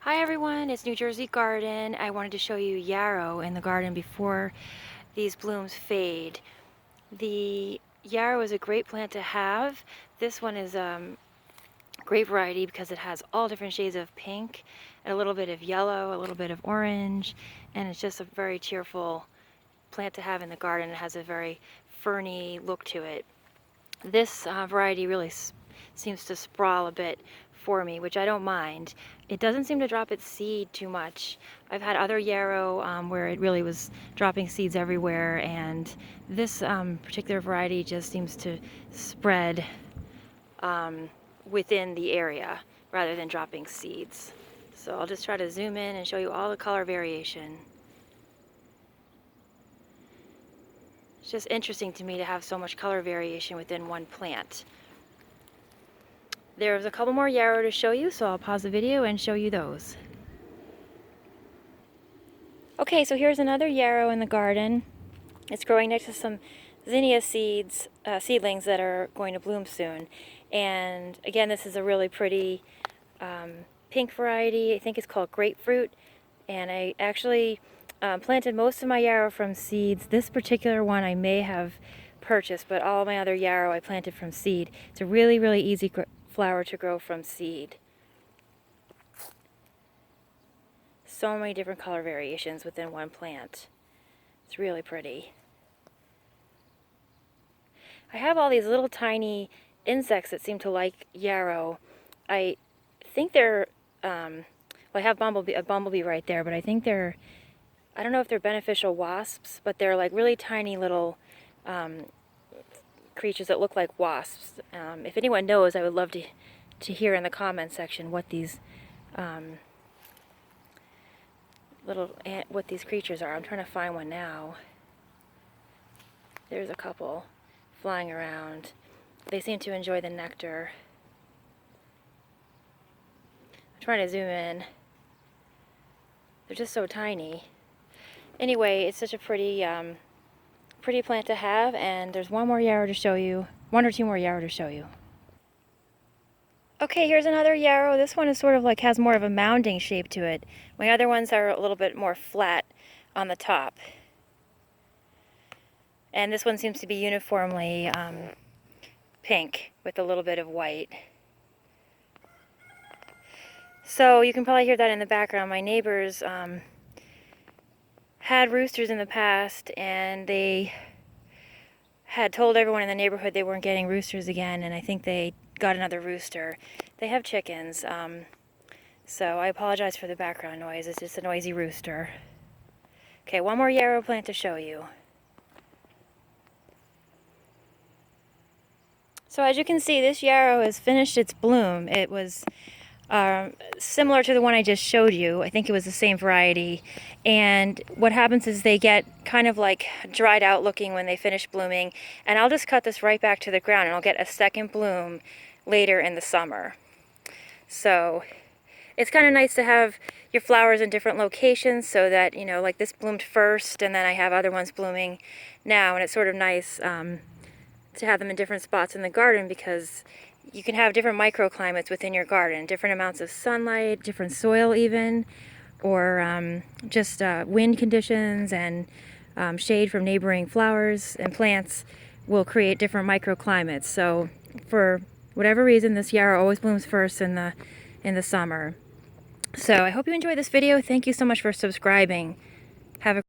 Hi everyone, it's New Jersey Garden. I wanted to show you yarrow in the garden before these blooms fade. The yarrow is a great plant to have. This one is great variety because it has all different shades of pink, and a little bit of yellow, a little bit of orange, and it's just a very cheerful plant to have in the garden. It has a very ferny look to it. This variety really seems to sprawl a bit for me, which I don't mind. It doesn't seem to drop its seed too much. I've had other yarrow where it really was dropping seeds everywhere, and this particular variety just seems to spread within the area rather than dropping seeds. So I'll just try to zoom in and show you all the color variation. It's just interesting to me to have so much color variation within one plant. There's a couple more yarrow to show you, so I'll pause the video and show you those. Okay, so here's another yarrow in the garden. It's growing next to some zinnia seedlings that are going to bloom soon. And again, this is a really pretty pink variety. I think it's called Grapefruit. And I actually planted most of my yarrow from seeds. This particular one I may have purchased, but all my other yarrow I planted from seed. It's a really, really easy flower to grow from seed. So many different color variations within one plant. It's really pretty. I have all these little tiny insects that seem to like yarrow. I think they're, well, I have a bumblebee right there, but I think they're, I don't know if they're beneficial wasps, but they're like really tiny little creatures that look like wasps. If anyone knows, I would love to hear in the comments section what these what these creatures are. I'm trying to find one now. There's a couple flying around. They seem to enjoy the nectar. I'm trying to zoom in. They're just so tiny. Anyway, it's such a pretty pretty plant to have, and there's one more yarrow to show you. One or two more yarrow to show you. Okay, here's another yarrow. This one is sort of like has more of a mounding shape to it. My other ones are a little bit more flat on the top. And this one seems to be uniformly pink with a little bit of white. So you can probably hear that in the background. My neighbors had roosters in the past, and they had told everyone in the neighborhood they weren't getting roosters again, and I think they got another rooster. They have chickens, so I apologize for the background noise. It's just a noisy rooster. Okay, one more yarrow plant to show you. So as you can see, this yarrow has finished its bloom. It was similar to the one I just showed you. I think it was the same variety. And what happens is they get kind of like dried out looking when they finish blooming. And I'll just cut this right back to the ground, and I'll get a second bloom later in the summer. So it's kind of nice to have your flowers in different locations so that, you know, like this bloomed first and then I have other ones blooming now. And it's sort of nice to have them in different spots in the garden, because you can have different microclimates within your garden, different amounts of sunlight, different soil even, or just wind conditions and shade from neighboring flowers and plants will create different microclimates. So for whatever reason, this yarrow always blooms first in the summer. So I hope you enjoyed this video. Thank you so much for subscribing. Have a